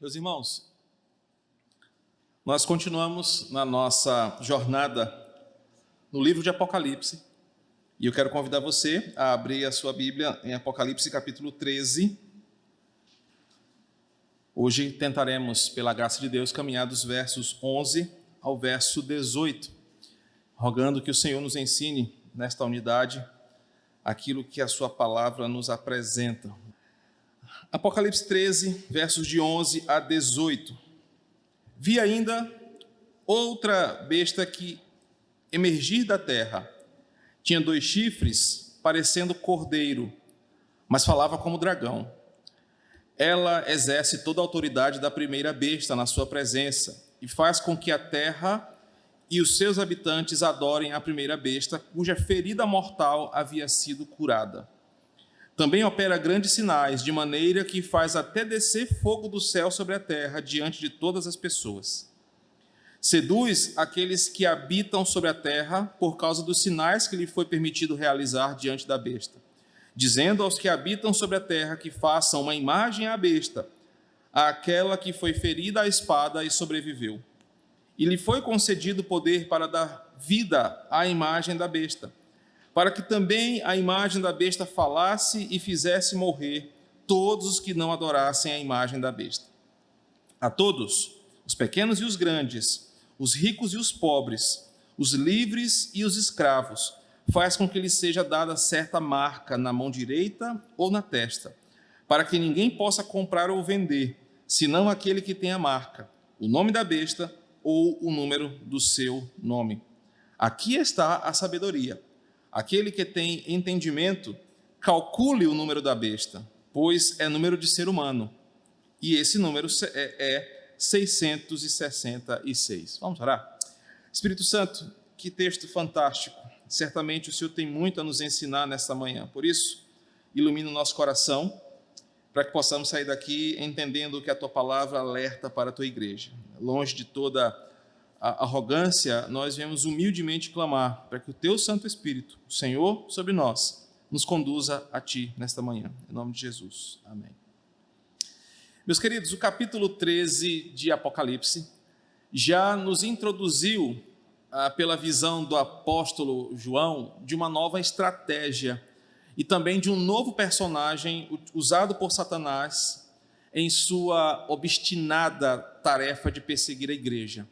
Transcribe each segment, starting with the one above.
Meus irmãos, nós continuamos na nossa jornada no livro de Apocalipse e eu quero convidar você a abrir a sua Bíblia em Apocalipse capítulo 13. Hoje tentaremos, pela graça de Deus, caminhar dos versos 11 ao verso 18, rogando que o Senhor nos ensine nesta unidade aquilo que a sua palavra nos apresenta. Apocalipse 13, versos de 11 a 18. Vi ainda outra besta que emergir da terra. Tinha 2 chifres, parecendo cordeiro, mas falava como dragão. Ela exerce toda a autoridade da primeira besta na sua presença e faz com que a terra e os seus habitantes adorem a primeira besta, cuja ferida mortal havia sido curada. Também opera grandes sinais, de maneira que faz até descer fogo do céu sobre a terra diante de todas as pessoas. Seduz aqueles que habitam sobre a terra por causa dos sinais que lhe foi permitido realizar diante da besta, dizendo aos que habitam sobre a terra que façam uma imagem à besta, àquela que foi ferida à espada e sobreviveu. E lhe foi concedido poder para dar vida à imagem da besta, para que também a imagem da besta falasse e fizesse morrer todos os que não adorassem a imagem da besta. A todos, os pequenos e os grandes, os ricos e os pobres, os livres e os escravos, faz com que lhes seja dada certa marca na mão direita ou na testa, para que ninguém possa comprar ou vender, senão aquele que tem a marca, o nome da besta ou o número do seu nome. Aqui está a sabedoria. Aquele que tem entendimento, calcule o número da besta, pois é número de ser humano, e esse número é 666. Vamos orar? Espírito Santo, que texto fantástico. Certamente o Senhor tem muito a nos ensinar nesta manhã. Por isso, ilumina o nosso coração, para que possamos sair daqui entendendo o que a Tua palavra alerta para a Tua igreja. Longe de toda a arrogância, nós viemos humildemente clamar para que o Teu Santo Espírito, o Senhor sobre nós, nos conduza a Ti nesta manhã. Em nome de Jesus. Amém. Meus queridos, o capítulo 13 de Apocalipse já nos introduziu, pela visão do apóstolo João, de uma nova estratégia e também de um novo personagem usado por Satanás em sua obstinada tarefa de perseguir a igreja.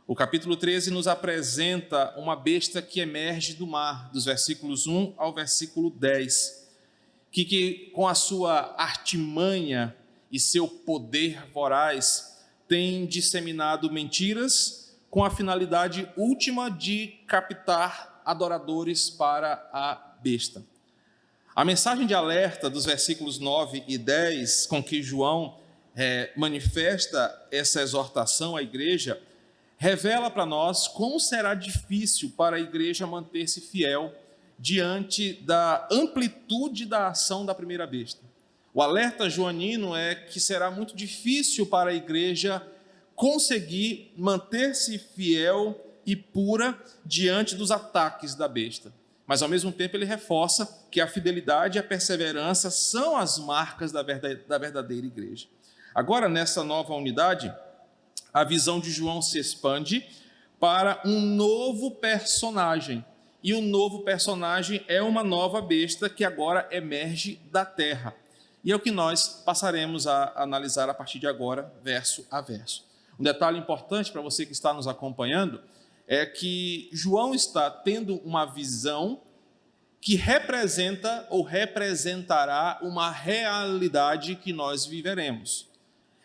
O capítulo 13 nos apresenta uma besta que emerge do mar, dos versículos 1 ao versículo 10, que com a sua artimanha e seu poder voraz tem disseminado mentiras com a finalidade última de captar adoradores para a besta. A mensagem de alerta dos versículos 9 e 10, com que João manifesta essa exortação à igreja, revela para nós como será difícil para a igreja manter-se fiel diante da amplitude da ação da primeira besta. O alerta joanino é que será muito difícil para a igreja conseguir manter-se fiel e pura diante dos ataques da besta. Mas, ao mesmo tempo, ele reforça que a fidelidade e a perseverança são as marcas da verdadeira igreja. Agora, nessa nova unidade, a visão de João se expande para um novo personagem. E o novo personagem é uma nova besta que agora emerge da terra. E é o que nós passaremos a analisar a partir de agora, verso a verso. Um detalhe importante para você que está nos acompanhando é que João está tendo uma visão que representa ou representará uma realidade que nós viveremos.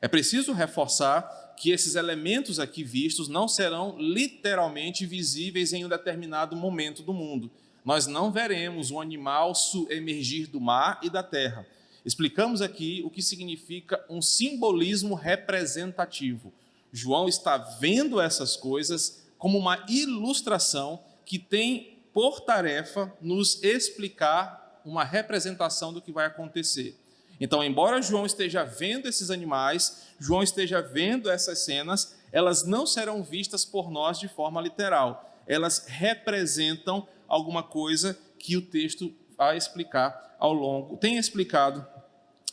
É preciso reforçar que esses elementos aqui vistos não serão literalmente visíveis em um determinado momento do mundo. Nós não veremos um animal emergir do mar e da terra. Explicamos aqui o que significa um simbolismo representativo. João está vendo essas coisas como uma ilustração que tem por tarefa nos explicar uma representação do que vai acontecer. Então, embora João esteja vendo esses animais, João esteja vendo essas cenas, elas não serão vistas por nós de forma literal. Elas representam alguma coisa que o texto vai explicar tem explicado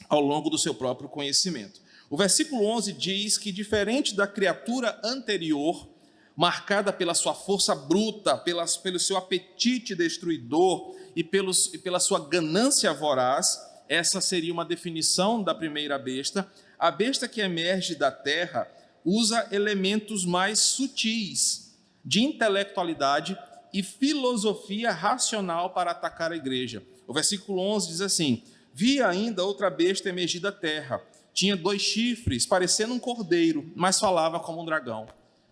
ao longo do seu próprio conhecimento. O versículo 11 diz que, diferente da criatura anterior, marcada pela sua força bruta, pelo seu apetite destruidor e pela sua ganância voraz, essa seria uma definição da primeira besta. A besta que emerge da terra usa elementos mais sutis de intelectualidade e filosofia racional para atacar a igreja. O versículo 11 diz assim: vi ainda outra besta emergir da terra. Tinha 2 chifres, parecendo um cordeiro, mas falava como um dragão.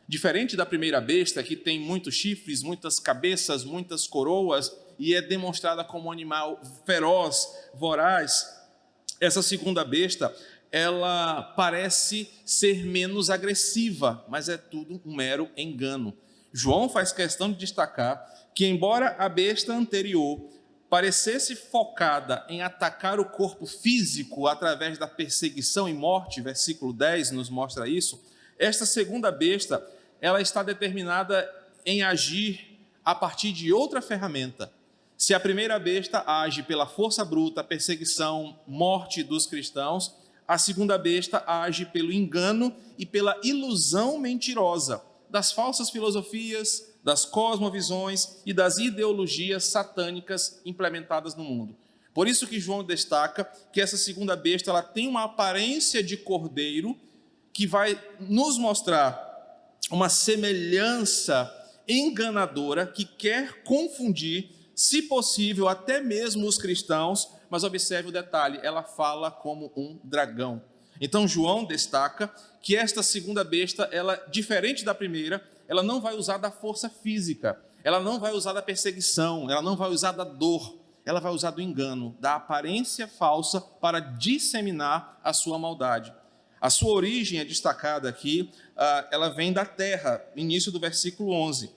Diferente da primeira besta, que tem muitos chifres, muitas cabeças, muitas coroas, e é demonstrada como um animal feroz, voraz, essa segunda besta, ela parece ser menos agressiva, mas é tudo um mero engano. João faz questão de destacar que, embora a besta anterior parecesse focada em atacar o corpo físico através da perseguição e morte, versículo 10 nos mostra isso, esta segunda besta, ela está determinada em agir a partir de outra ferramenta. Se a primeira besta age pela força bruta, perseguição, morte dos cristãos, a segunda besta age pelo engano e pela ilusão mentirosa das falsas filosofias, das cosmovisões e das ideologias satânicas implementadas no mundo. Por isso que João destaca que essa segunda besta, ela tem uma aparência de cordeiro que vai nos mostrar uma semelhança enganadora que quer confundir, se possível, até mesmo os cristãos, mas observe o detalhe, ela fala como um dragão. Então João destaca que esta segunda besta, ela, diferente da primeira, ela não vai usar da força física, ela não vai usar da perseguição, ela não vai usar da dor, ela vai usar do engano, da aparência falsa para disseminar a sua maldade. A sua origem é destacada aqui, ela vem da terra, início do versículo 11,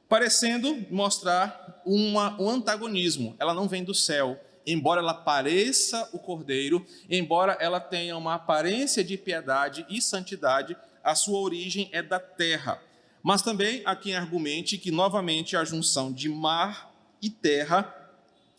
parecendo mostrar um antagonismo, ela não vem do céu. Embora ela pareça o cordeiro, embora ela tenha uma aparência de piedade e santidade, a sua origem é da terra. Mas também há quem argumente que, novamente, a junção de mar e terra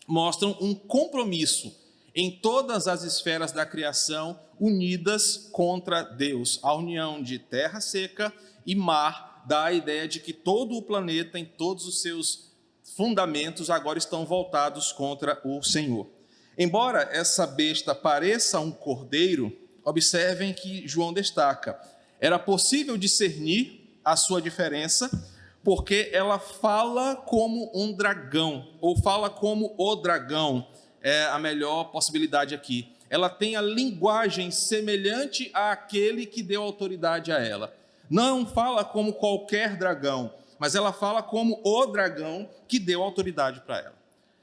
mostram um compromisso em todas as esferas da criação unidas contra Deus. A união de terra seca e mar dá a ideia de que todo o planeta, em todos os seus fundamentos, agora estão voltados contra o Senhor. Embora essa besta pareça um cordeiro, observem que João destaca, era possível discernir a sua diferença, porque ela fala como um dragão, ou fala como o dragão, é a melhor possibilidade aqui. Ela tem a linguagem semelhante àquele que deu autoridade a ela. Não fala como qualquer dragão, mas ela fala como o dragão que deu autoridade para ela.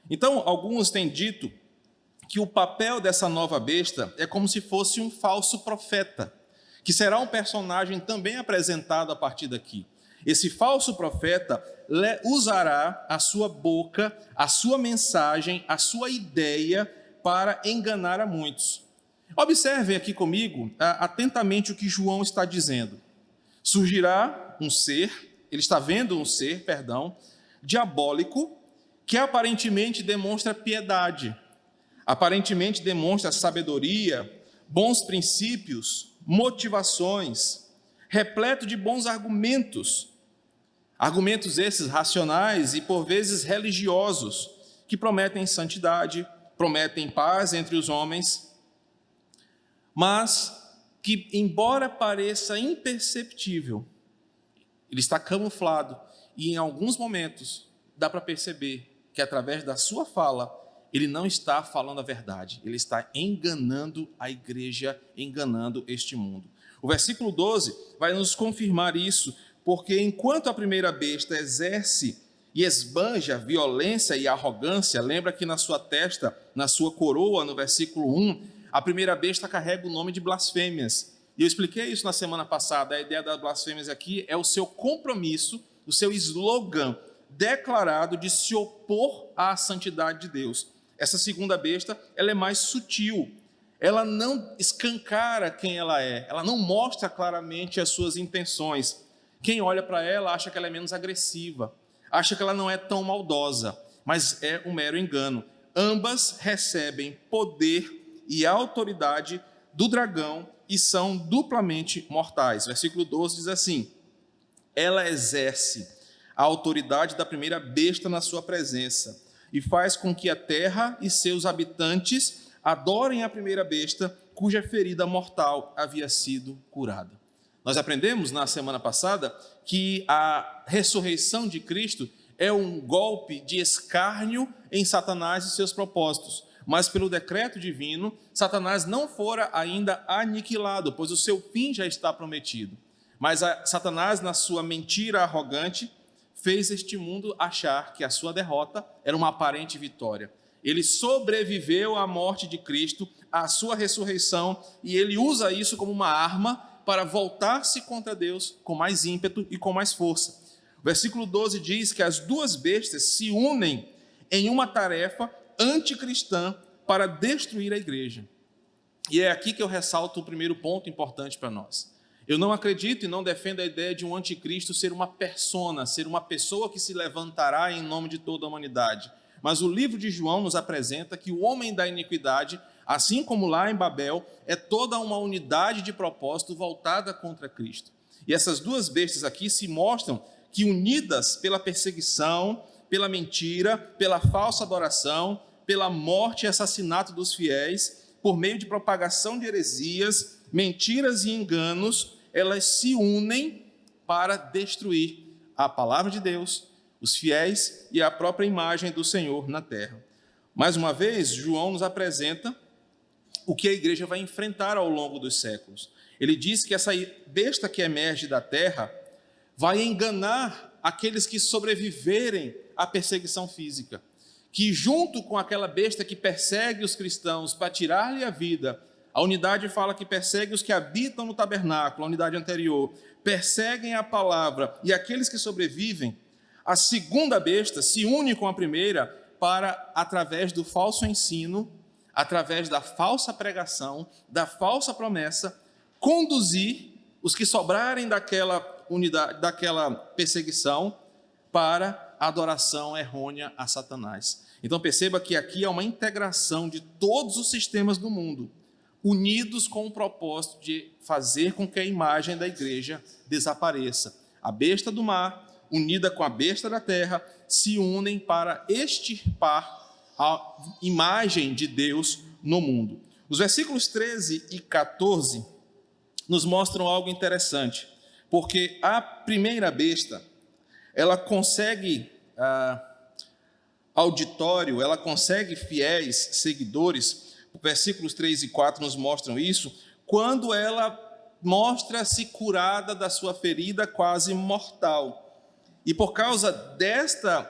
Então, alguns têm dito que o papel dessa nova besta é como se fosse um falso profeta, que será um personagem também apresentado a partir daqui. Esse falso profeta usará a sua boca, a sua mensagem, a sua ideia para enganar a muitos. Observem aqui comigo atentamente o que João está dizendo. Surgirá um ser, ele está vendo um ser, diabólico, que aparentemente demonstra piedade, aparentemente demonstra sabedoria, bons princípios, motivações, repleto de bons argumentos, argumentos esses racionais e por vezes religiosos, que prometem santidade, prometem paz entre os homens, mas que, embora pareça imperceptível, ele está camuflado e em alguns momentos dá para perceber que através da sua fala ele não está falando a verdade, ele está enganando a igreja, enganando este mundo. O versículo 12 vai nos confirmar isso, porque enquanto a primeira besta exerce e esbanja violência e arrogância, lembra que na sua testa, na sua coroa, no versículo 1, a primeira besta carrega o nome de blasfêmias. E eu expliquei isso na semana passada, a ideia das blasfêmias aqui é o seu compromisso, o seu slogan declarado de se opor à santidade de Deus. Essa segunda besta, ela é mais sutil, ela não escancara quem ela é, ela não mostra claramente as suas intenções. Quem olha para ela acha que ela é menos agressiva, acha que ela não é tão maldosa, mas é um mero engano. Ambas recebem poder e autoridade do dragão e são duplamente mortais. Versículo 12 diz assim: ela exerce a autoridade da primeira besta na sua presença e faz com que a terra e seus habitantes adorem a primeira besta, cuja ferida mortal havia sido curada. Nós aprendemos na semana passada que a ressurreição de Cristo é um golpe de escárnio em Satanás e seus propósitos. Mas pelo decreto divino, Satanás não fora ainda aniquilado, pois o seu fim já está prometido. Mas Satanás, na sua mentira arrogante, fez este mundo achar que a sua derrota era uma aparente vitória. Ele sobreviveu à morte de Cristo, à sua ressurreição, e ele usa isso como uma arma para voltar-se contra Deus com mais ímpeto e com mais força. O versículo 12 diz que as duas bestas se unem em uma tarefa anticristã para destruir a igreja. E é aqui que eu ressalto o primeiro ponto importante para nós. Eu não acredito e não defendo a ideia de um anticristo ser uma persona, ser uma pessoa que se levantará em nome de toda a humanidade. Mas o livro de João nos apresenta que o homem da iniquidade, assim como lá em Babel, é toda uma unidade de propósito voltada contra Cristo. E essas duas bestas aqui se mostram que, unidas pela perseguição, pela mentira, pela falsa adoração, pela morte e assassinato dos fiéis, por meio de propagação de heresias, mentiras e enganos, elas se unem para destruir a palavra de Deus, os fiéis e a própria imagem do Senhor na terra. Mais uma vez, João nos apresenta o que a igreja vai enfrentar ao longo dos séculos. Ele diz que essa besta que emerge da terra vai enganar aqueles que sobreviverem à perseguição física, que junto com aquela besta que persegue os cristãos para tirar-lhe a vida, a unidade fala que persegue os que habitam no tabernáculo, a unidade anterior, perseguem a palavra, e aqueles que sobrevivem, a segunda besta se une com a primeira para, através do falso ensino, através da falsa pregação, da falsa promessa, conduzir os que sobrarem daquela unidade, daquela perseguição, para a adoração errônea a Satanás. Então perceba que aqui é uma integração de todos os sistemas do mundo, unidos com o propósito de fazer com que a imagem da igreja desapareça. A besta do mar, unida com a besta da terra, se unem para extirpar a imagem de Deus no mundo. Os versículos 13 e 14 nos mostram algo interessante, porque a primeira besta, ela consegue auditório, ela consegue fiéis, seguidores. Versículos 3 e 4 nos mostram isso, quando ela mostra-se curada da sua ferida quase mortal. E por causa desta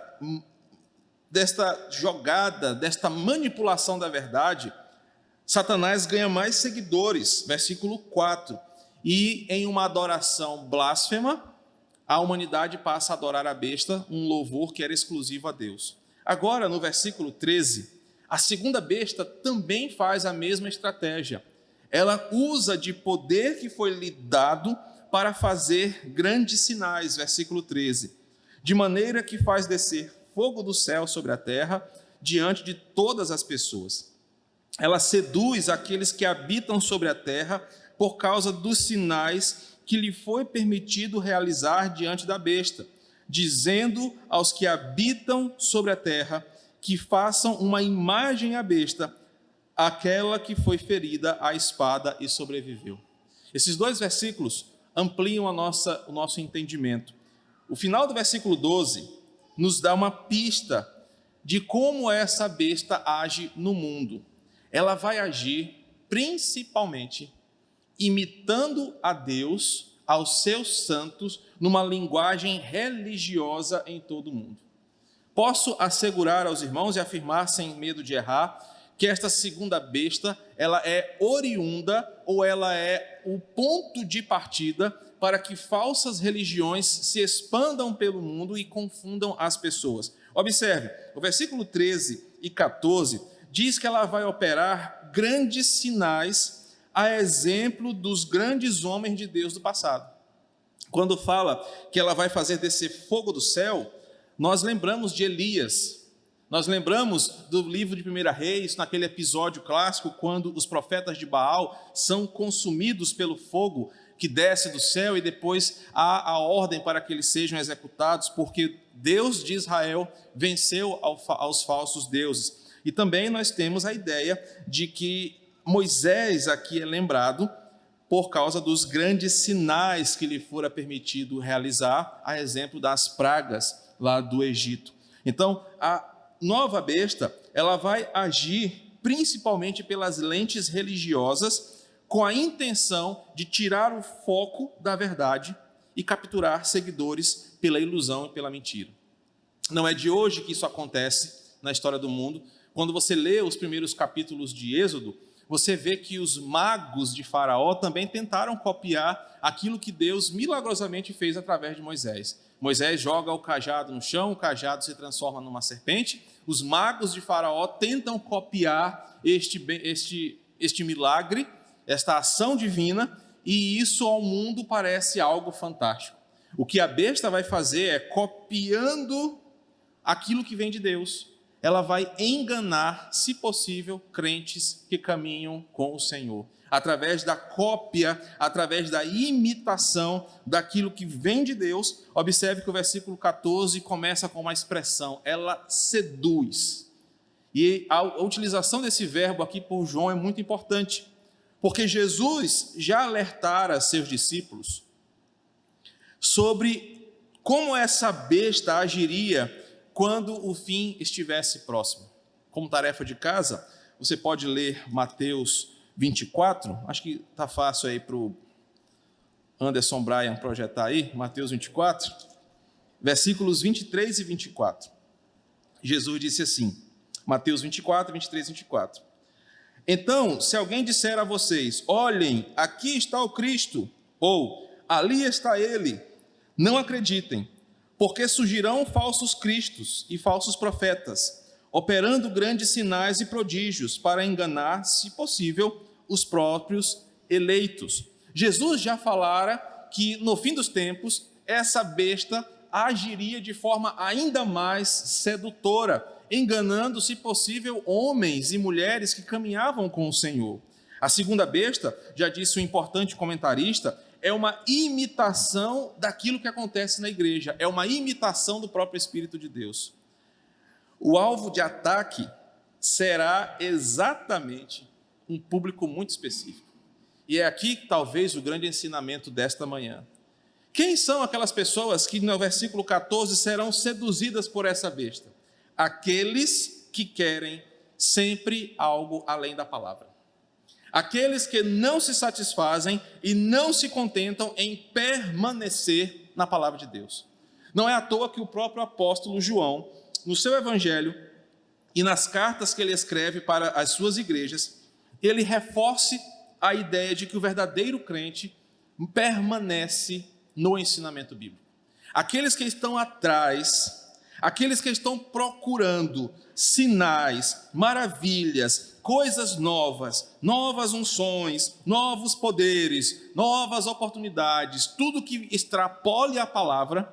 jogada, desta manipulação da verdade, Satanás ganha mais seguidores. Versículo 4. E em uma adoração blasfema, a humanidade passa a adorar a besta, um louvor que era exclusivo a Deus. Agora, no versículo 13, a segunda besta também faz a mesma estratégia. Ela usa de poder que foi lhe dado para fazer grandes sinais, versículo 13, de maneira que faz descer fogo do céu sobre a terra, diante de todas as pessoas. Ela seduz aqueles que habitam sobre a terra por causa dos sinais que lhe foi permitido realizar diante da besta, dizendo aos que habitam sobre a terra que façam uma imagem à besta, aquela que foi ferida à espada e sobreviveu. Esses dois versículos ampliam o nosso entendimento. O final do versículo 12 nos dá uma pista de como essa besta age no mundo. Ela vai agir principalmente imitando a Deus, aos seus santos, numa linguagem religiosa em todo o mundo. Posso assegurar aos irmãos e afirmar sem medo de errar que esta segunda besta, ela é oriunda ou ela é o ponto de partida para que falsas religiões se expandam pelo mundo e confundam as pessoas. Observe, o versículo 13 e 14 diz que ela vai operar grandes sinais a exemplo dos grandes homens de Deus do passado. Quando fala que ela vai fazer descer fogo do céu, nós lembramos de Elias. Nós lembramos do livro de 1 Reis, naquele episódio clássico, quando os profetas de Baal são consumidos pelo fogo que desce do céu e depois há a ordem para que eles sejam executados, porque Deus de Israel venceu aos falsos deuses. E também nós temos a ideia de que Moisés aqui é lembrado por causa dos grandes sinais que lhe fora permitido realizar, a exemplo das pragas lá do Egito. Então, a nova besta, ela vai agir principalmente pelas lentes religiosas, com a intenção de tirar o foco da verdade e capturar seguidores pela ilusão e pela mentira. Não é de hoje que isso acontece na história do mundo. Quando você lê os primeiros capítulos de Êxodo, você vê que os magos de Faraó também tentaram copiar aquilo que Deus milagrosamente fez através de Moisés. Moisés joga o cajado no chão, o cajado se transforma numa serpente. Os magos de Faraó tentam copiar este milagre, esta ação divina, e isso ao mundo parece algo fantástico. O que a besta vai fazer é, copiando aquilo que vem de Deus, ela vai enganar, se possível, crentes que caminham com o Senhor. Através da cópia, através da imitação daquilo que vem de Deus. Observe que o versículo 14 começa com uma expressão, ela seduz. E a utilização desse verbo aqui por João é muito importante, porque Jesus já alertara seus discípulos sobre como essa besta agiria quando o fim estivesse próximo. Como tarefa de casa, você pode ler Mateus 24, acho que está fácil aí para o Anderson Bryan projetar aí, Mateus 24, versículos 23 e 24. Jesus disse assim, Mateus 24, 23 e 24. Então, se alguém disser a vocês, olhem, aqui está o Cristo, ou ali está ele, não acreditem, porque surgirão falsos cristos e falsos profetas, operando grandes sinais e prodígios para enganar, se possível, os próprios eleitos. Jesus já falara que no fim dos tempos, essa besta agiria de forma ainda mais sedutora, enganando, se possível, homens e mulheres que caminhavam com o Senhor. A segunda besta, já disse um importante comentarista, é uma imitação daquilo que acontece na igreja, é uma imitação do próprio Espírito de Deus. O alvo de ataque será exatamente um público muito específico. E é aqui talvez o grande ensinamento desta manhã. Quem são aquelas pessoas que no versículo 14 serão seduzidas por essa besta? Aqueles que querem sempre algo além da palavra. Aqueles que não se satisfazem e não se contentam em permanecer na palavra de Deus. Não é à toa que o próprio apóstolo João, no seu evangelho e nas cartas que ele escreve para as suas igrejas, ele reforce a ideia de que o verdadeiro crente permanece no ensinamento bíblico. Aqueles que estão atrás, aqueles que estão procurando sinais, maravilhas, coisas novas, novas unções, novos poderes, novas oportunidades, tudo que extrapole a palavra,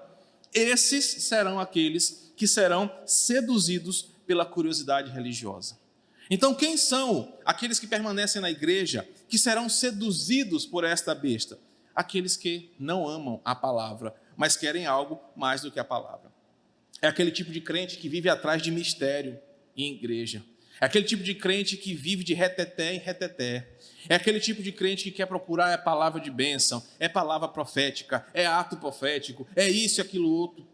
esses serão aqueles que serão seduzidos pela curiosidade religiosa. Então, quem são aqueles que permanecem na igreja, que serão seduzidos por esta besta? Aqueles que não amam a palavra, mas querem algo mais do que a palavra. É aquele tipo de crente que vive atrás de mistério em igreja. É aquele tipo de crente que vive de reteté em reteté. É aquele tipo de crente que quer procurar a palavra de bênção, é palavra profética, é ato profético, é isso e aquilo outro.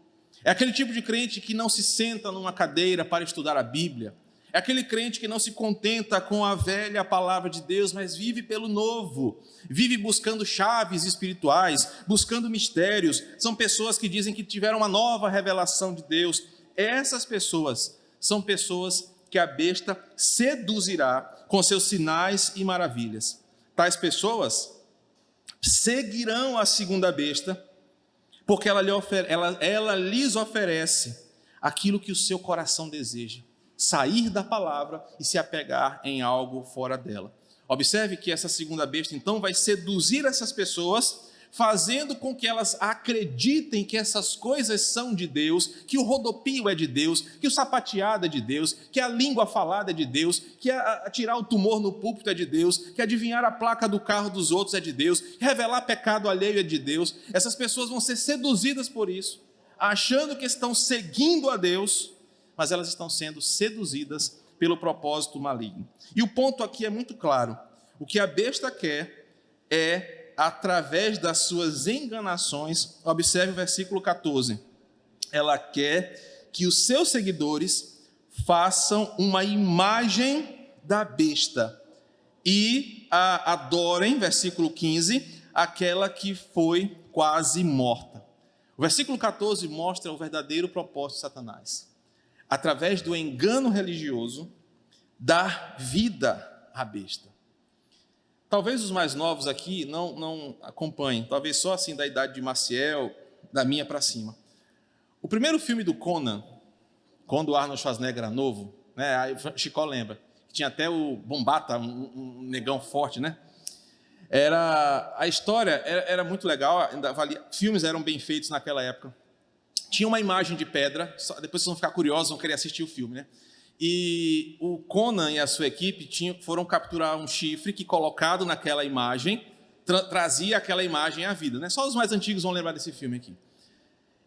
É aquele tipo de crente que não se senta numa cadeira para estudar a Bíblia. É aquele crente que não se contenta com a velha palavra de Deus, mas vive pelo novo. Vive buscando chaves espirituais, buscando mistérios. São pessoas que dizem que tiveram uma nova revelação de Deus. Essas pessoas são pessoas que a besta seduzirá com seus sinais e maravilhas. Tais pessoas seguirão a segunda besta, porque ela lhes oferece aquilo que o seu coração deseja. Sair da palavra e se apegar em algo fora dela. Observe que essa segunda besta, então, vai seduzir essas pessoas fazendo com que elas acreditem que essas coisas são de Deus, que o rodopio é de Deus, que o sapateado é de Deus, que a língua falada é de Deus, que tirar o tumor no púlpito é de Deus, que adivinhar a placa do carro dos outros é de Deus, que revelar pecado alheio é de Deus. Essas pessoas vão ser seduzidas por isso, achando que estão seguindo a Deus, mas elas estão sendo seduzidas pelo propósito maligno. E o ponto aqui é muito claro. O que a besta quer é, através das suas enganações, observe o versículo 14, ela quer que os seus seguidores façam uma imagem da besta e a adorem, versículo 15, aquela que foi quase morta. O versículo 14 mostra o verdadeiro propósito de Satanás. Através do engano religioso, dar vida à besta. Talvez os mais novos aqui não acompanhem, talvez só assim da idade de Maciel, da minha para cima. O primeiro filme do Conan, quando o Arnold Schwarzenegger era novo, né, aí o Chicó lembra, tinha até o Bombata, um negão forte, né? A história era muito legal, filmes eram bem feitos naquela época. Tinha uma imagem de pedra, depois vocês vão ficar curiosos, vão querer assistir o filme, né? E o Conan e a sua equipe foram capturar um chifre que, colocado naquela imagem, trazia aquela imagem à vida, né? Só os mais antigos vão lembrar desse filme aqui.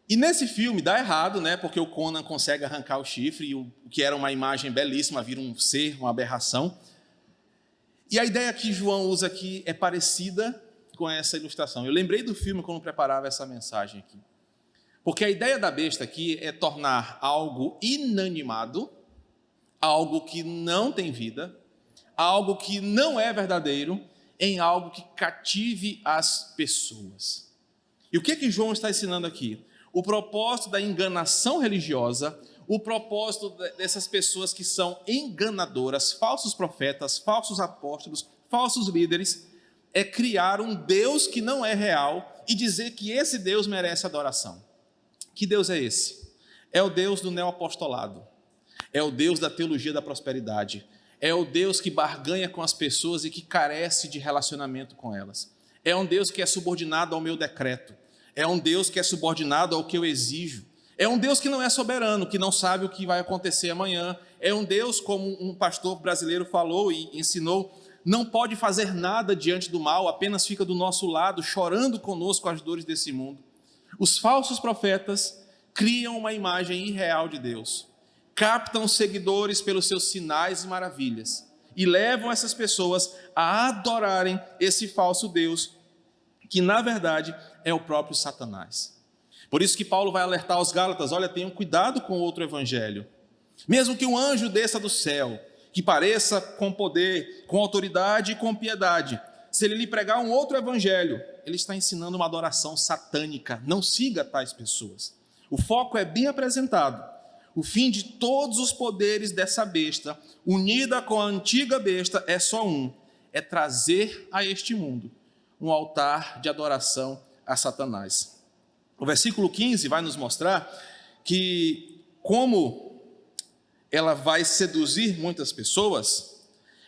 E nesse filme dá errado, né? Porque o Conan consegue arrancar o chifre e o que era uma imagem belíssima vira um ser, uma aberração. E a ideia que João usa aqui é parecida com essa ilustração. Eu lembrei do filme quando preparava essa mensagem aqui. Porque a ideia da besta aqui é tornar algo inanimado, algo que não tem vida, algo que não é verdadeiro, em algo que cative as pessoas. E o que João está ensinando aqui? O propósito da enganação religiosa, o propósito dessas pessoas que são enganadoras, falsos profetas, falsos apóstolos, falsos líderes, é criar um Deus que não é real e dizer que esse Deus merece adoração. Que Deus é esse? É o Deus do neoapostolado. É o Deus da teologia da prosperidade. É o Deus que barganha com as pessoas e que carece de relacionamento com elas. É um Deus que é subordinado ao meu decreto. É um Deus que é subordinado ao que eu exijo. É um Deus que não é soberano, que não sabe o que vai acontecer amanhã. É um Deus, como um pastor brasileiro falou e ensinou, não pode fazer nada diante do mal, apenas fica do nosso lado, chorando conosco as dores desse mundo. Os falsos profetas criam uma imagem irreal de Deus, captam seguidores pelos seus sinais e maravilhas e levam essas pessoas a adorarem esse falso Deus, que na verdade é o próprio Satanás. Por isso que Paulo vai alertar aos Gálatas, olha, tenham cuidado com o outro evangelho. Mesmo que um anjo desça do céu, que pareça com poder, com autoridade e com piedade, se ele lhe pregar um outro evangelho, ele está ensinando uma adoração satânica. Não siga tais pessoas. O foco é bem apresentado. O fim de todos os poderes dessa besta, unida com a antiga besta, é só um: é trazer a este mundo um altar de adoração a Satanás. O versículo 15 vai nos mostrar que, como ela vai seduzir muitas pessoas,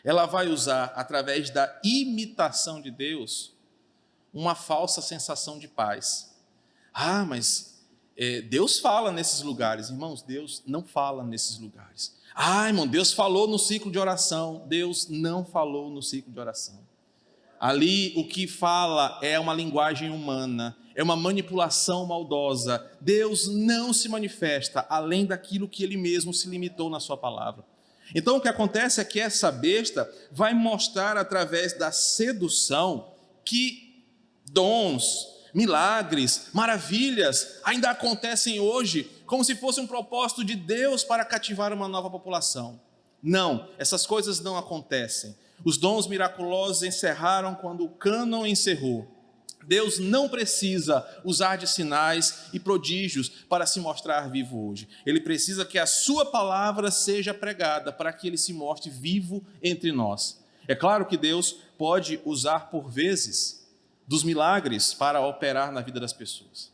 ela vai usar, através da imitação de Deus, uma falsa sensação de paz. Ah, mas Deus fala nesses lugares. Irmãos, Deus não fala nesses lugares. Ah, irmão, Deus falou no ciclo de oração. Deus não falou no ciclo de oração. Ali o que fala é uma linguagem humana, é uma manipulação maldosa. Deus não se manifesta além daquilo que Ele mesmo se limitou na sua palavra. Então o que acontece é que essa besta vai mostrar através da sedução que dons, milagres, maravilhas ainda acontecem hoje, como se fosse um propósito de Deus para cativar uma nova população. Não, essas coisas não acontecem. Os dons miraculosos encerraram quando o cânon encerrou. Deus não precisa usar de sinais e prodígios para se mostrar vivo hoje. Ele precisa que a sua palavra seja pregada para que ele se mostre vivo entre nós. É claro que Deus pode usar por vezes dos milagres para operar na vida das pessoas.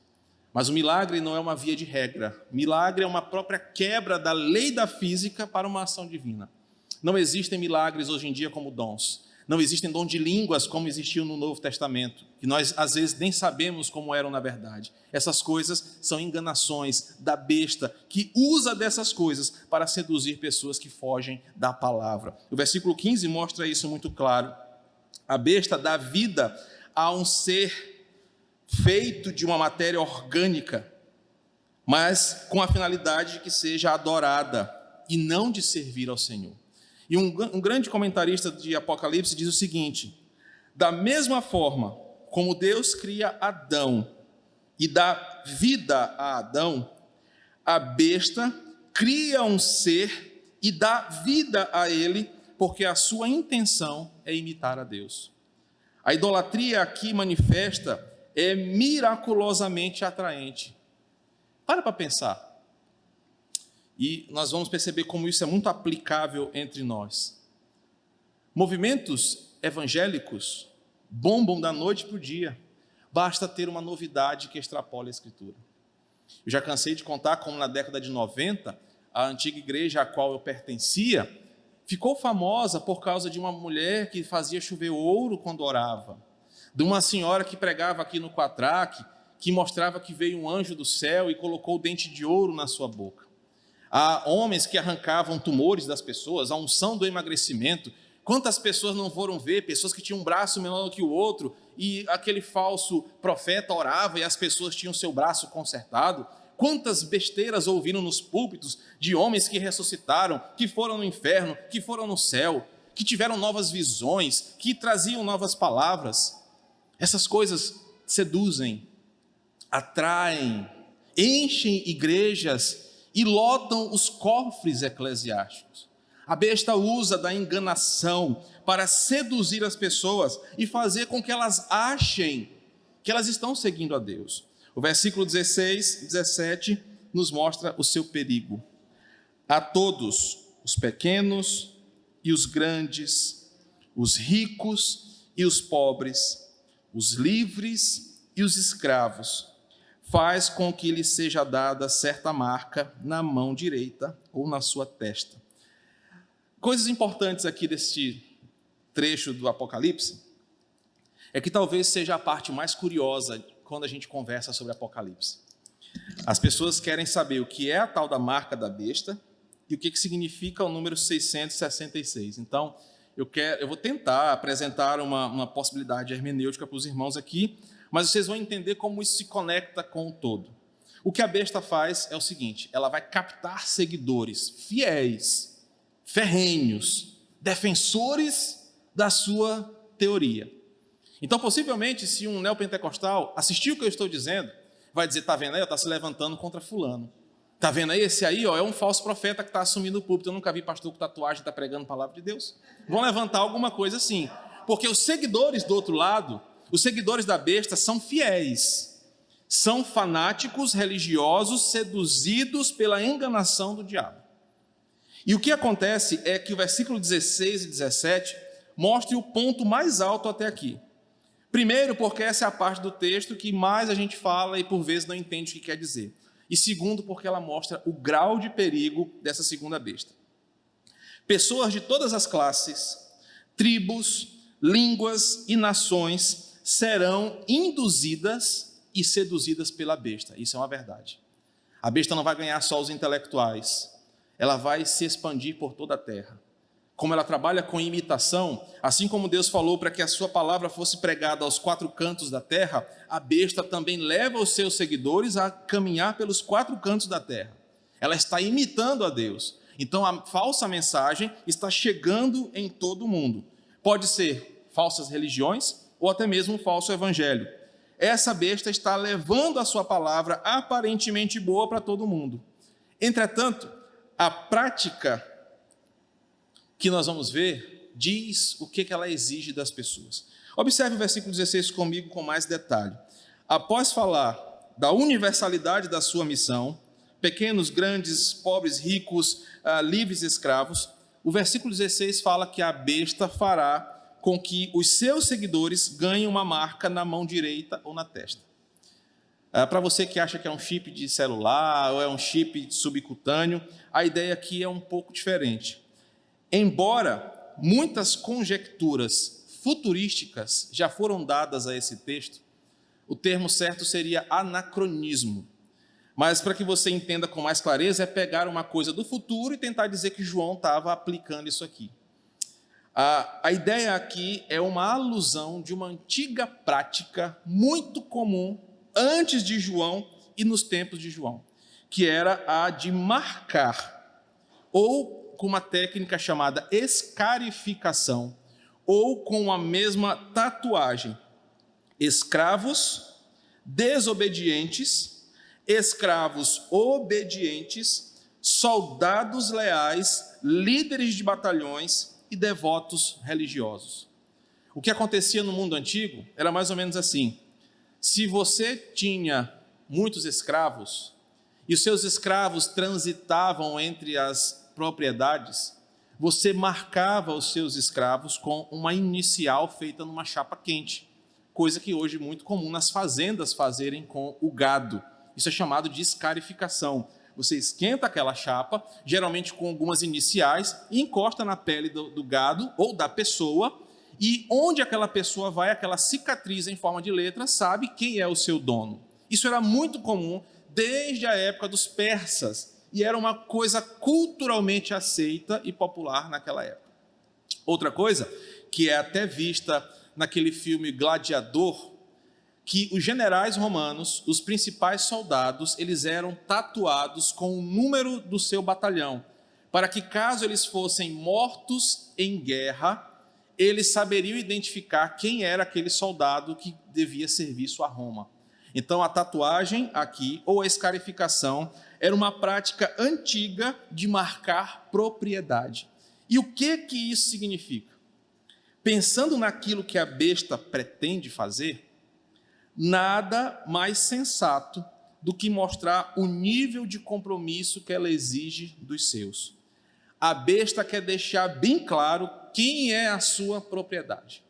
Mas o milagre não é uma via de regra. Milagre é uma própria quebra da lei da física para uma ação divina. Não existem milagres hoje em dia como dons. Não existem dom de línguas como existiam no Novo Testamento, que nós às vezes nem sabemos como eram na verdade. Essas coisas são enganações da besta, que usa dessas coisas para seduzir pessoas que fogem da palavra. O versículo 15 mostra isso muito claro. A besta dá vida a um ser feito de uma matéria orgânica, mas com a finalidade de que seja adorada e não de servir ao Senhor. E um grande comentarista de Apocalipse diz o seguinte: da mesma forma como Deus cria Adão e dá vida a Adão, a besta cria um ser e dá vida a ele, porque a sua intenção é imitar a Deus. A idolatria aqui manifesta é miraculosamente atraente. Para pensar. E nós vamos perceber como isso é muito aplicável entre nós. Movimentos evangélicos bombam da noite para o dia. Basta ter uma novidade que extrapole a Escritura. Eu já cansei de contar como na década de 90, a antiga igreja a qual eu pertencia ficou famosa por causa de uma mulher que fazia chover ouro quando orava, de uma senhora que pregava aqui no Quatraque, que mostrava que veio um anjo do céu e colocou o dente de ouro na sua boca. Há homens que arrancavam tumores das pessoas, a unção do emagrecimento. Quantas pessoas não foram ver, pessoas que tinham um braço menor do que o outro, e aquele falso profeta orava e as pessoas tinham seu braço consertado? Quantas besteiras ouviram nos púlpitos de homens que ressuscitaram, que foram no inferno, que foram no céu, que tiveram novas visões, que traziam novas palavras. Essas coisas seduzem, atraem, enchem igrejas e lotam os cofres eclesiásticos. A besta usa da enganação para seduzir as pessoas e fazer com que elas achem que elas estão seguindo a Deus. O versículo 16 e 17 nos mostra o seu perigo. A todos, os pequenos e os grandes, os ricos e os pobres, os livres e os escravos, faz com que lhe seja dada certa marca na mão direita ou na sua testa. Coisas importantes aqui deste trecho do Apocalipse é que talvez seja a parte mais curiosa quando a gente conversa sobre Apocalipse. As pessoas querem saber o que é a tal da marca da besta e o que significa o número 666. Então, eu vou tentar apresentar uma possibilidade hermenêutica para os irmãos aqui, mas vocês vão entender como isso se conecta com o todo. O que a besta faz é o seguinte: ela vai captar seguidores fiéis, ferrenhos, defensores da sua teoria. Então, possivelmente, se um neopentecostal assistir o que eu estou dizendo, vai dizer: está vendo aí, está se levantando contra fulano. Está vendo aí, esse aí é um falso profeta que está assumindo o púlpito. Eu nunca vi pastor com tatuagem está pregando a palavra de Deus. Vão levantar alguma coisa assim. Porque os seguidores do outro lado, os seguidores da besta, são fiéis, são fanáticos religiosos seduzidos pela enganação do diabo. E o que acontece é que o versículo 16 e 17 mostra o ponto mais alto até aqui. Primeiro, porque essa é a parte do texto que mais a gente fala e por vezes não entende o que quer dizer. E segundo, porque ela mostra o grau de perigo dessa segunda besta. Pessoas de todas as classes, tribos, línguas e nações serão induzidas e seduzidas pela besta. Isso é uma verdade. A besta não vai ganhar só os intelectuais. Ela vai se expandir por toda a terra. Como ela trabalha com imitação, assim como Deus falou para que a sua palavra fosse pregada aos 4 cantos da terra, a besta também leva os seus seguidores a caminhar pelos 4 cantos da terra. Ela está imitando a Deus. Então a falsa mensagem está chegando em todo o mundo. Pode ser falsas religiões ou até mesmo um falso evangelho. Essa besta está levando a sua palavra aparentemente boa para todo mundo. Entretanto, a prática que nós vamos ver diz o que ela exige das pessoas. Observe o versículo 16 comigo com mais detalhe. Após falar da universalidade da sua missão, pequenos, grandes, pobres, ricos, livres, escravos, o versículo 16 fala que a besta fará com que os seus seguidores ganhem uma marca na mão direita ou na testa. Para você que acha que é um chip de celular ou é um chip subcutâneo, a ideia aqui é um pouco diferente. Embora muitas conjecturas futurísticas já foram dadas a esse texto, o termo certo seria anacronismo. Mas para que você entenda com mais clareza, é pegar uma coisa do futuro e tentar dizer que João estava aplicando isso aqui. A ideia aqui é uma alusão de uma antiga prática muito comum antes de João e nos tempos de João, que era a de marcar, ou com uma técnica chamada escarificação, ou com a mesma tatuagem, escravos desobedientes, escravos obedientes, soldados leais, líderes de batalhões e devotos religiosos. O que acontecia no mundo antigo era mais ou menos assim: se você tinha muitos escravos e os seus escravos transitavam entre as propriedades, você marcava os seus escravos com uma inicial feita numa chapa quente, coisa que hoje é muito comum nas fazendas fazerem com o gado. Isso é chamado de escarificação. Você esquenta aquela chapa, geralmente com algumas iniciais, e encosta na pele do gado ou da pessoa, e onde aquela pessoa vai, aquela cicatriz em forma de letra, sabe quem é o seu dono. Isso era muito comum desde a época dos persas, e era uma coisa culturalmente aceita e popular naquela época. Outra coisa, que é até vista naquele filme Gladiador, que os generais romanos, os principais soldados, eles eram tatuados com o número do seu batalhão, para que caso eles fossem mortos em guerra, eles saberiam identificar quem era aquele soldado que devia serviço a Roma. Então a tatuagem aqui, ou a escarificação, era uma prática antiga de marcar propriedade. E o que isso significa? Pensando naquilo que a besta pretende fazer, nada mais sensato do que mostrar o nível de compromisso que ela exige dos seus. A besta quer deixar bem claro quem é a sua propriedade.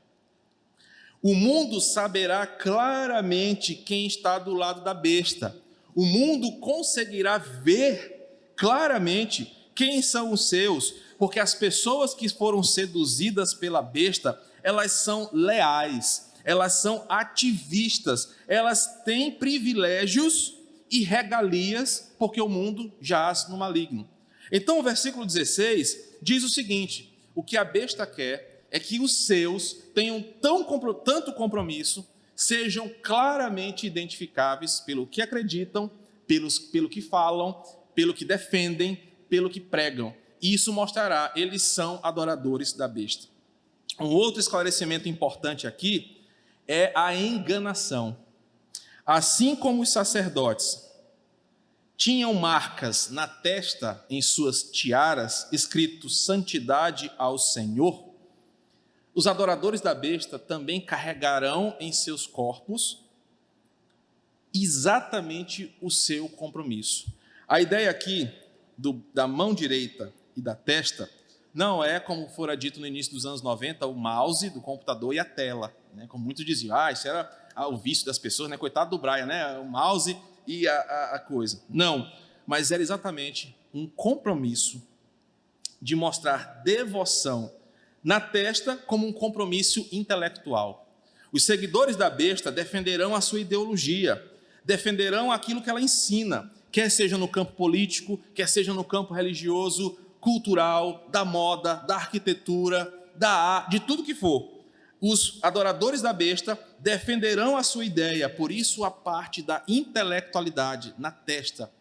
O mundo saberá claramente quem está do lado da besta. O mundo conseguirá ver claramente quem são os seus, porque as pessoas que foram seduzidas pela besta, elas são leais, elas são ativistas, elas têm privilégios e regalias, porque o mundo jaz no maligno. Então o versículo 16 diz o seguinte: o que a besta quer é que os seus tenham tanto compromisso, sejam claramente identificáveis pelo que acreditam, pelo que falam, pelo que defendem, pelo que pregam. E isso mostrará, eles são adoradores da besta. Um outro esclarecimento importante aqui é a enganação. Assim como os sacerdotes tinham marcas na testa, em suas tiaras, escrito santidade ao Senhor, os adoradores da besta também carregarão em seus corpos exatamente o seu compromisso. A ideia aqui da mão direita e da testa não é, como fora dito no início dos anos 90, o mouse do computador e a tela, né? Como muitos diziam, isso era o vício das pessoas, né? Coitado do Brian, né? O mouse e a coisa. Não, mas era exatamente um compromisso de mostrar devoção na testa como um compromisso intelectual. Os seguidores da besta defenderão a sua ideologia, defenderão aquilo que ela ensina, quer seja no campo político, quer seja no campo religioso, cultural, da moda, da arquitetura, da arte, de tudo que for. Os adoradores da besta defenderão a sua ideia, por isso a parte da intelectualidade na testa.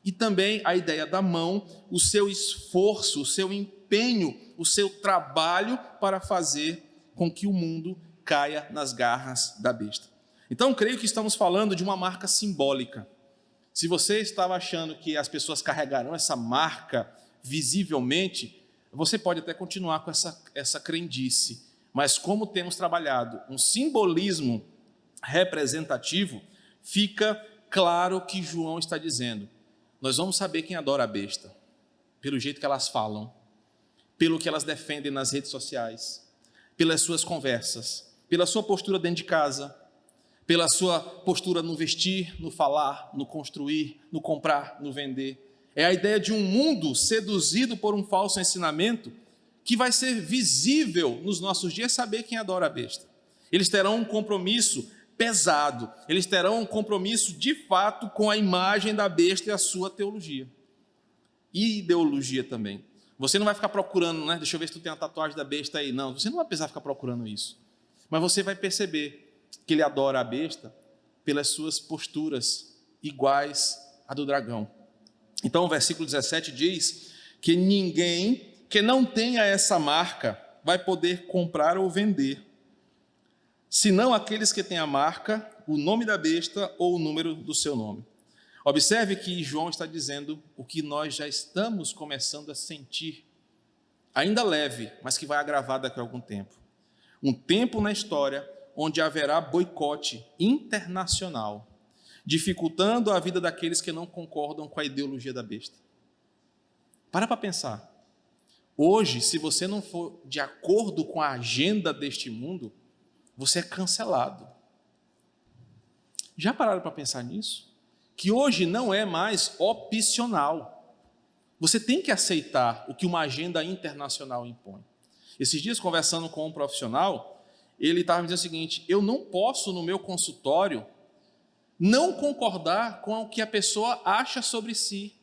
E também a ideia da mão, o seu esforço, o seu empenho, o seu trabalho para fazer com que o mundo caia nas garras da besta. Então, creio que estamos falando de uma marca simbólica. Se você estava achando que as pessoas carregarão essa marca visivelmente, você pode até continuar com essa crendice. Mas como temos trabalhado um simbolismo representativo, fica claro que João está dizendo: nós vamos saber quem adora a besta, pelo jeito que elas falam, pelo que elas defendem nas redes sociais, pelas suas conversas, pela sua postura dentro de casa, pela sua postura no vestir, no falar, no construir, no comprar, no vender. É a ideia de um mundo seduzido por um falso ensinamento que vai ser visível nos nossos dias saber quem adora a besta. Eles terão um compromisso pesado, eles terão um compromisso de fato com a imagem da besta e a sua teologia. E ideologia também. Você não vai ficar procurando, né? Deixa eu ver se tu tem a tatuagem da besta aí. Não, você não vai precisar ficar procurando isso. Mas você vai perceber que ele adora a besta pelas suas posturas iguais à do dragão. Então o versículo 17 diz que ninguém que não tenha essa marca vai poder comprar ou vender, senão aqueles que têm a marca, o nome da besta ou o número do seu nome. Observe que João está dizendo o que nós já estamos começando a sentir, ainda leve, mas que vai agravar daqui a algum tempo. Um tempo na história onde haverá boicote internacional, dificultando a vida daqueles que não concordam com a ideologia da besta. Para pensar. Hoje, se você não for de acordo com a agenda deste mundo, você é cancelado. Já pararam para pensar nisso? Que hoje não é mais opcional. Você tem que aceitar o que uma agenda internacional impõe. Esses dias, conversando com um profissional, ele estava me dizendo o seguinte: eu não posso, no meu consultório, não concordar com o que a pessoa acha sobre si,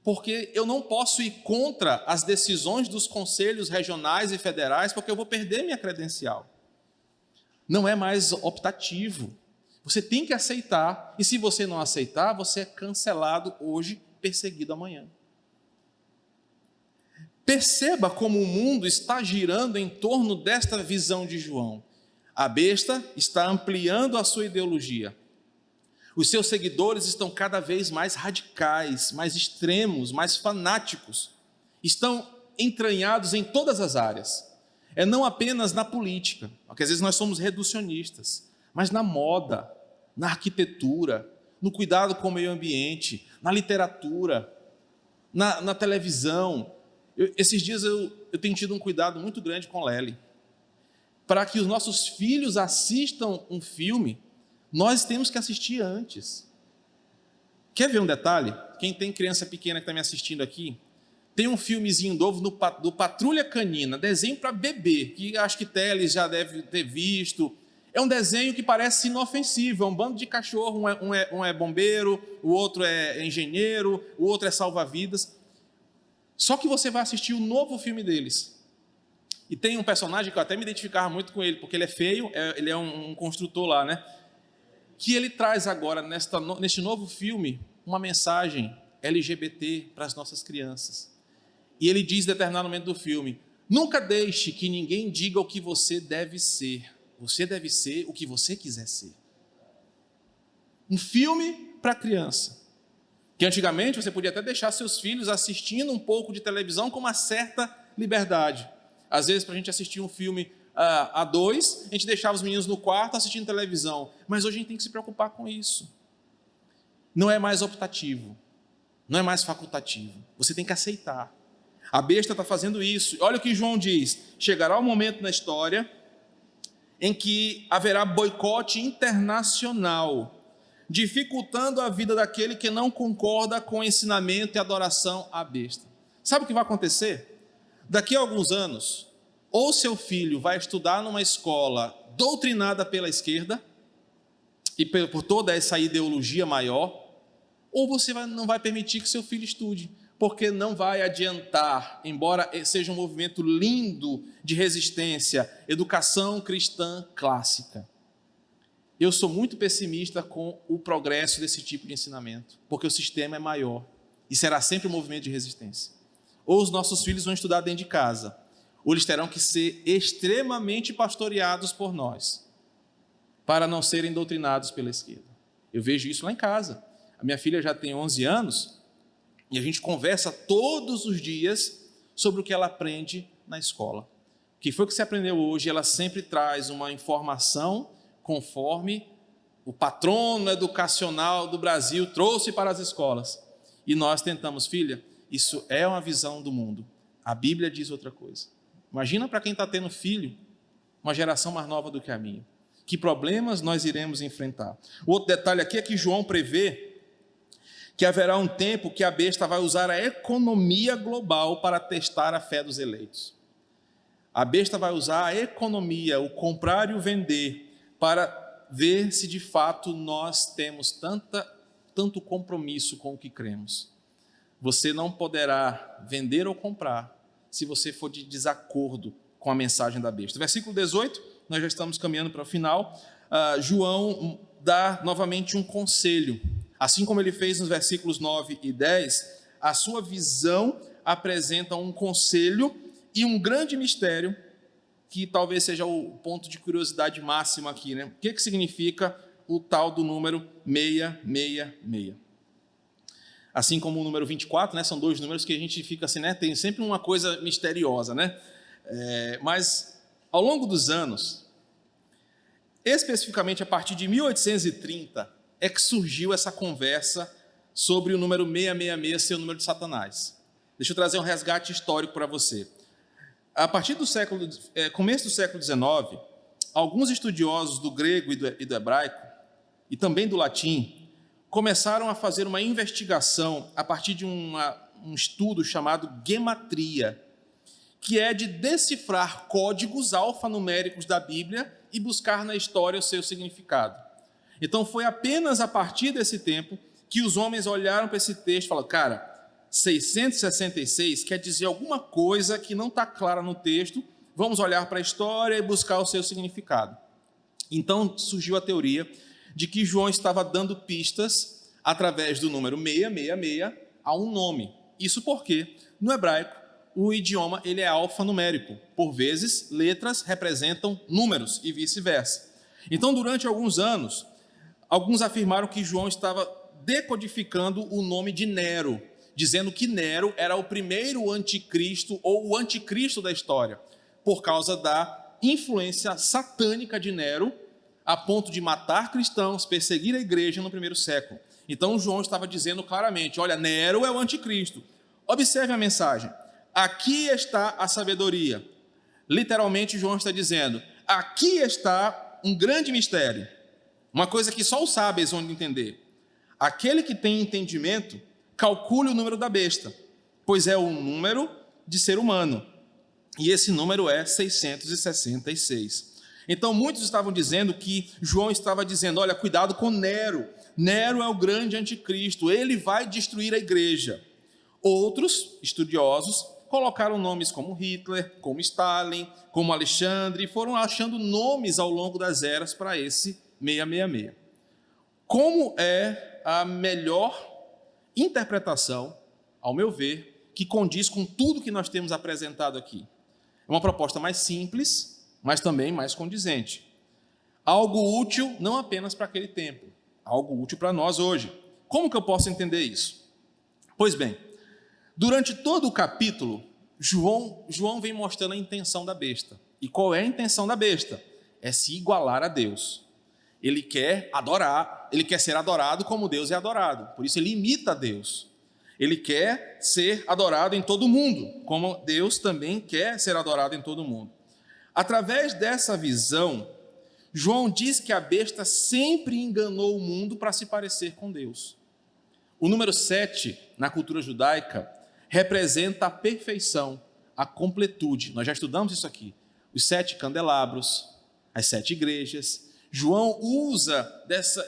porque eu não posso ir contra as decisões dos conselhos regionais e federais, porque eu vou perder minha credencial. Não é mais optativo. Você tem que aceitar, e se você não aceitar, você é cancelado hoje, perseguido amanhã. Perceba como o mundo está girando em torno desta visão de João. A besta está ampliando a sua ideologia. Os seus seguidores estão cada vez mais radicais, mais extremos, mais fanáticos. Estão entranhados em todas as áreas. É não apenas na política, porque às vezes nós somos reducionistas, mas na moda, na arquitetura, no cuidado com o meio ambiente, na literatura, na televisão. Esses dias eu tenho tido um cuidado muito grande com Lely. Para que os nossos filhos assistam um filme, nós temos que assistir antes. Quer ver um detalhe? Quem tem criança pequena que está me assistindo aqui, tem um filmezinho novo do Patrulha Canina, desenho para bebê, que acho que Teles já deve ter visto. É um desenho que parece inofensivo, é um bando de cachorro, um é bombeiro, o outro é engenheiro, o outro é salva-vidas. Só que você vai assistir o novo filme deles. E tem um personagem que eu até me identificava muito com ele, porque ele é feio, ele é um construtor lá, né? Que ele traz agora, neste novo filme, uma mensagem LGBT para as nossas crianças. E ele diz, em determinado momento do filme: nunca deixe que ninguém diga o que você deve ser. Você deve ser o que você quiser ser. Um filme para criança. Que antigamente você podia até deixar seus filhos assistindo um pouco de televisão com uma certa liberdade. Às vezes, para a gente assistir um filme a dois, a gente deixava os meninos no quarto assistindo televisão. Mas hoje a gente tem que se preocupar com isso. Não é mais optativo. Não é mais facultativo. Você tem que aceitar. A besta está fazendo isso. Olha o que João diz: chegará um momento na história em que haverá boicote internacional, dificultando a vida daquele que não concorda com o ensinamento e adoração à besta. Sabe o que vai acontecer? Daqui a alguns anos, ou seu filho vai estudar numa escola doutrinada pela esquerda, e por toda essa ideologia maior, ou você não vai permitir que seu filho estude, porque não vai adiantar, embora seja um movimento lindo de resistência, educação cristã clássica. Eu sou muito pessimista com o progresso desse tipo de ensinamento, porque o sistema é maior e será sempre um movimento de resistência. Ou os nossos filhos vão estudar dentro de casa, ou eles terão que ser extremamente pastoreados por nós, para não serem doutrinados pela esquerda. Eu vejo isso lá em casa. A minha filha já tem 11 anos e a gente conversa todos os dias sobre o que ela aprende na escola. O que foi que você aprendeu hoje? Ela sempre traz uma informação conforme o patrono educacional do Brasil trouxe para as escolas. E nós tentamos: filha, isso é uma visão do mundo. A Bíblia diz outra coisa. Imagina para quem está tendo filho, uma geração mais nova do que a minha. Que problemas nós iremos enfrentar? O outro detalhe aqui é que João prevê que haverá um tempo que a besta vai usar a economia global para testar a fé dos eleitos. A besta vai usar a economia, o comprar e o vender, para ver se de fato nós temos tanto compromisso com o que cremos. Você não poderá vender ou comprar se você for de desacordo com a mensagem da besta. Versículo 18, nós já estamos caminhando para o final. João dá novamente um conselho. Assim como ele fez nos versículos 9 e 10, a sua visão apresenta um conselho e um grande mistério, que talvez seja o ponto de curiosidade máxima aqui, né? O que significa o tal do número 666? Assim como o número 24, né? São dois números que a gente fica assim, né? Tem sempre uma coisa misteriosa, né? Mas ao longo dos anos, especificamente a partir de 1830, é que surgiu essa conversa sobre o número 666 ser o número de Satanás. Deixa eu trazer um resgate histórico para você. A partir do começo do século XIX, alguns estudiosos do grego e do hebraico, e também do latim, começaram a fazer uma investigação a partir de um estudo chamado gematria, que é de decifrar códigos alfanuméricos da Bíblia e buscar na história o seu significado. Então foi apenas a partir desse tempo que os homens olharam para esse texto e falaram, cara, 666 quer dizer alguma coisa que não está clara no texto, vamos olhar para a história e buscar o seu significado. Então surgiu a teoria de que João estava dando pistas através do número 666 a um nome. Isso porque, no hebraico, o idioma ele é alfanumérico. Por vezes, letras representam números e vice-versa. Então, durante alguns anos, alguns afirmaram que João estava decodificando o nome de Nero, dizendo que Nero era o primeiro anticristo ou o anticristo da história, por causa da influência satânica de Nero, a ponto de matar cristãos, perseguir a igreja no primeiro século. Então João estava dizendo claramente, olha, Nero é o anticristo. Observe a mensagem. Aqui está a sabedoria. Literalmente João está dizendo, aqui está um grande mistério, uma coisa que só os sábios vão entender. Aquele que tem entendimento, calcule o número da besta, pois é o número de ser humano, e esse número é 666. Então muitos estavam dizendo que João estava dizendo, olha, cuidado com Nero, Nero é o grande anticristo, ele vai destruir a igreja. Outros estudiosos colocaram nomes como Hitler, como Stalin, como Alexandre, e foram achando nomes ao longo das eras para esse 666. Como é a melhor interpretação, ao meu ver, que condiz com tudo que nós temos apresentado aqui? É uma proposta mais simples, mas também mais condizente. Algo útil não apenas para aquele tempo, algo útil para nós hoje. Como que eu posso entender isso? Pois bem, durante todo o capítulo, João vem mostrando a intenção da besta. E qual é a intenção da besta? É se igualar a Deus. Ele quer adorar, ele quer ser adorado como Deus é adorado. Por isso ele imita a Deus. Ele quer ser adorado em todo mundo, como Deus também quer ser adorado em todo mundo. Através dessa visão, João diz que a besta sempre enganou o mundo para se parecer com Deus. O número 7, na cultura judaica, representa a perfeição, a completude. Nós já estudamos isso aqui. Os 7 candelabros, as 7 igrejas. João usa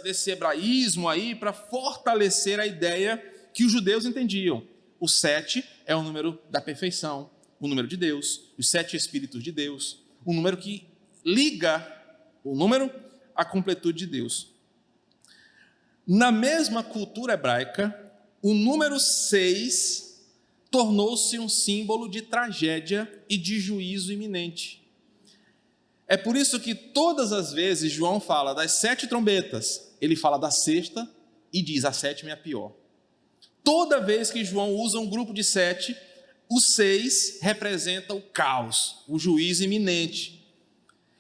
desse hebraísmo aí para fortalecer a ideia que os judeus entendiam. O 7 é o número da perfeição, o número de Deus, os 7 Espíritos de Deus, o número que liga o número à completude de Deus. Na mesma cultura hebraica, o número 6 tornou-se um símbolo de tragédia e de juízo iminente. É por isso que todas as vezes João fala das 7 trombetas, ele fala da 6ª e diz a 7ª é a pior. Toda vez que João usa um grupo de 7, o 6 representa o caos, o juízo iminente.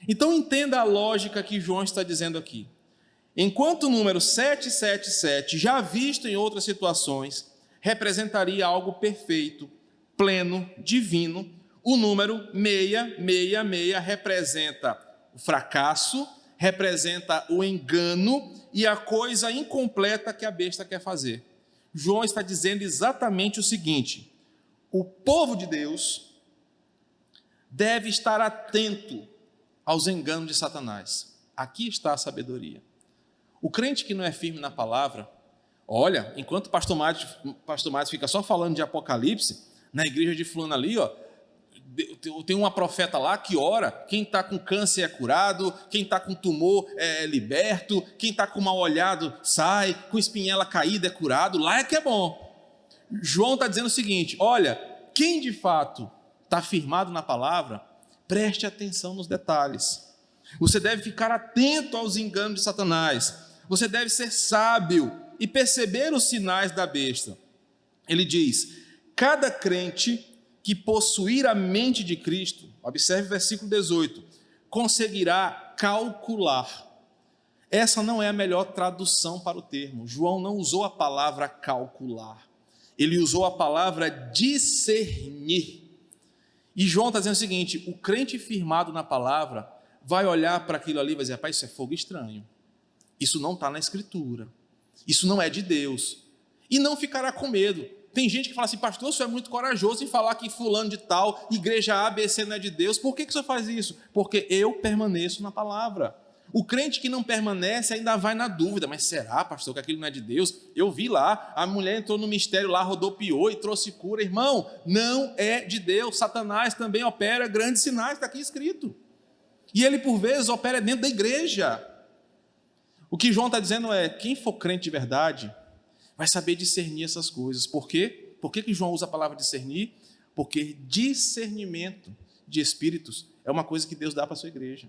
Então entenda a lógica que João está dizendo aqui. Enquanto o número 777, já visto em outras situações, representaria algo perfeito, pleno, divino, o número 666 representa o fracasso, representa o engano e a coisa incompleta que a besta quer fazer. João está dizendo exatamente o seguinte: o povo de Deus deve estar atento aos enganos de Satanás. Aqui está a sabedoria. O crente que não é firme na palavra, olha, enquanto o pastor Márcio fica só falando de Apocalipse, na igreja de fulano ali, ó, tem uma profeta lá que ora, quem está com câncer é curado, quem está com tumor é liberto, quem está com mal olhado sai, com espinhela caída é curado, lá é que é bom. João está dizendo o seguinte, olha, quem de fato está firmado na palavra, preste atenção nos detalhes. Você deve ficar atento aos enganos de Satanás, você deve ser sábio e perceber os sinais da besta. Ele diz, cada crente que possuir a mente de Cristo, observe o versículo 18, conseguirá calcular. Essa não é a melhor tradução para o termo. João não usou a palavra calcular, ele usou a palavra discernir. E João está dizendo o seguinte, o crente firmado na palavra vai olhar para aquilo ali e vai dizer, rapaz, isso é fogo estranho, isso não está na Escritura, isso não é de Deus, e não ficará com medo. Tem gente que fala assim, pastor, o senhor é muito corajoso em falar que fulano de tal, igreja ABC não é de Deus. Por que o senhor faz isso? Porque eu permaneço na palavra. O crente que não permanece ainda vai na dúvida, mas será, pastor, que aquilo não é de Deus? Eu vi lá, a mulher entrou no mistério lá, rodopiou e trouxe cura. Irmão, não é de Deus. Satanás também opera grandes sinais, está aqui escrito. E ele, por vezes, opera dentro da igreja. O que João está dizendo é, quem for crente de verdade vai saber discernir essas coisas. Por quê? Por que João usa a palavra discernir? Porque discernimento de espíritos é uma coisa que Deus dá para a sua igreja.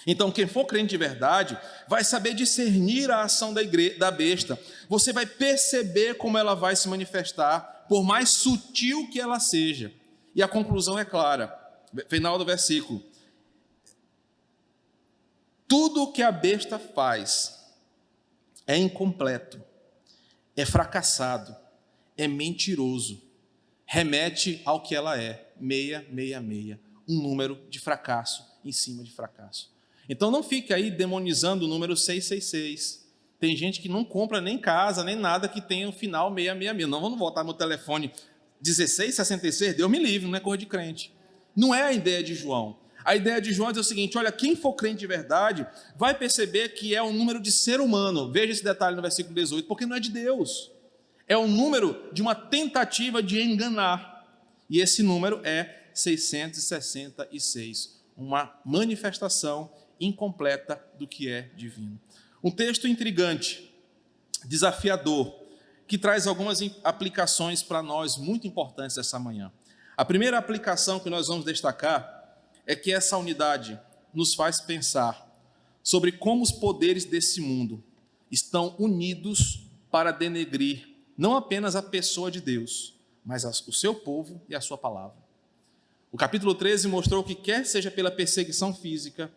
Então, quem for crente de verdade vai saber discernir a ação da besta. Você vai perceber como ela vai se manifestar, por mais sutil que ela seja. E a conclusão é clara. Final do versículo. Tudo o que a besta faz é incompleto, é fracassado, é mentiroso, remete ao que ela é, 666, um número de fracasso em cima de fracasso. Então não fique aí demonizando o número 666. Tem gente que não compra nem casa, nem nada que tenha o final 666. Não, vamos voltar no telefone 1666, Deus me livre, não é coisa de crente. Não é a ideia de João. A ideia de João é dizer o seguinte, olha, quem for crente de verdade vai perceber que é um número de ser humano. Veja esse detalhe no versículo 18, porque não é de Deus. É o número de uma tentativa de enganar. E esse número é 666, uma manifestação incompleta do que é divino. Um texto intrigante, desafiador, que traz algumas aplicações para nós muito importantes essa manhã. A primeira aplicação que nós vamos destacar é que essa unidade nos faz pensar sobre como os poderes desse mundo estão unidos para denegrir não apenas a pessoa de Deus, mas o seu povo e a sua palavra. O capítulo 13 mostrou que quer seja pela perseguição física,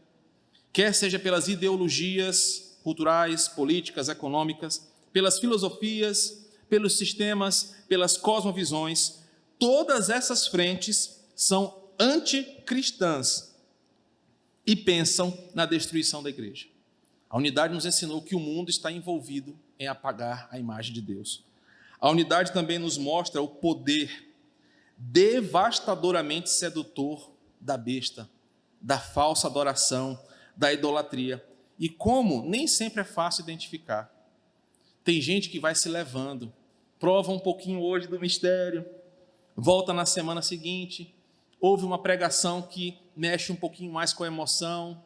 quer seja pelas ideologias culturais, políticas, econômicas, pelas filosofias, pelos sistemas, pelas cosmovisões, todas essas frentes são anticristãs e pensam na destruição da igreja. A unidade nos ensinou que o mundo está envolvido em apagar a imagem de Deus. A unidade também nos mostra o poder devastadoramente sedutor da besta, da falsa adoração, da idolatria, e como nem sempre é fácil identificar. Tem gente que vai se levando, prova um pouquinho hoje do mistério, volta na semana seguinte, ouve uma pregação que mexe um pouquinho mais com a emoção,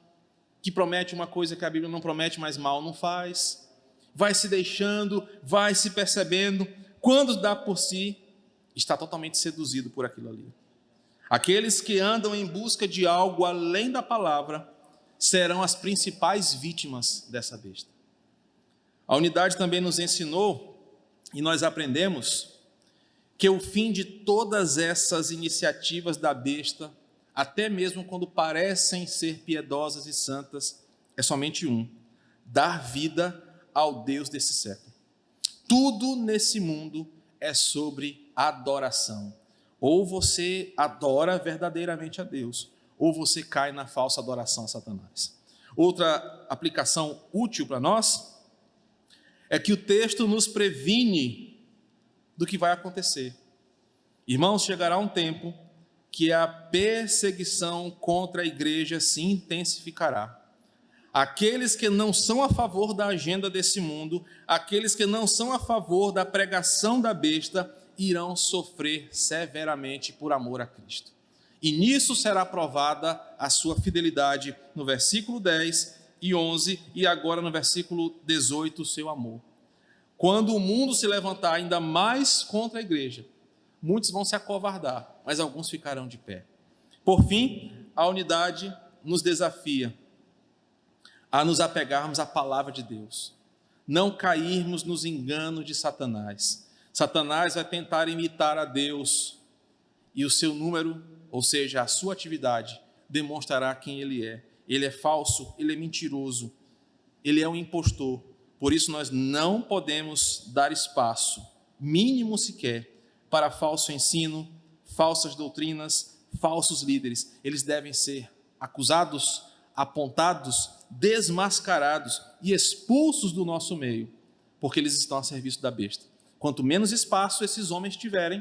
que promete uma coisa que a Bíblia não promete, mas mal não faz, vai se deixando, vai se percebendo, quando dá por si, está totalmente seduzido por aquilo ali. Aqueles que andam em busca de algo além da palavra serão as principais vítimas dessa besta. A unidade também nos ensinou, e nós aprendemos, que o fim de todas essas iniciativas da besta, até mesmo quando parecem ser piedosas e santas, é somente um: dar vida ao Deus desse século. Tudo nesse mundo é sobre adoração. Ou você adora verdadeiramente a Deus, ou você cai na falsa adoração a Satanás. Outra aplicação útil para nós é que o texto nos previne do que vai acontecer. Irmãos, chegará um tempo que a perseguição contra a igreja se intensificará. Aqueles que não são a favor da agenda desse mundo, aqueles que não são a favor da pregação da besta, irão sofrer severamente por amor a Cristo. E nisso será provada a sua fidelidade, no versículo 10 e 11, e agora no versículo 18, o seu amor. Quando o mundo se levantar ainda mais contra a igreja, muitos vão se acovardar, mas alguns ficarão de pé. Por fim, a unidade nos desafia a nos apegarmos à palavra de Deus, não cairmos nos enganos de Satanás. Satanás vai tentar imitar a Deus e o seu número, ou seja, a sua atividade, demonstrará quem ele é. Ele é falso, ele é mentiroso, ele é um impostor. Por isso nós não podemos dar espaço, mínimo sequer, para falso ensino, falsas doutrinas, falsos líderes. Eles devem ser acusados, apontados, desmascarados e expulsos do nosso meio, porque eles estão a serviço da besta. Quanto menos espaço esses homens tiverem,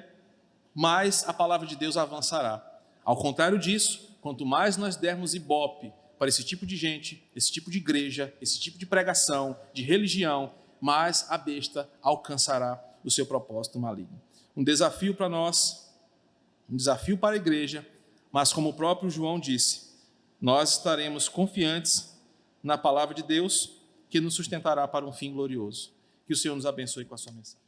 mais a palavra de Deus avançará. Ao contrário disso, quanto mais nós dermos ibope para esse tipo de gente, esse tipo de igreja, esse tipo de pregação, de religião, mais a besta alcançará o seu propósito maligno. Um desafio para nós, um desafio para a igreja, mas como o próprio João disse, nós estaremos confiantes na palavra de Deus, que nos sustentará para um fim glorioso. Que o Senhor nos abençoe com a sua mensagem.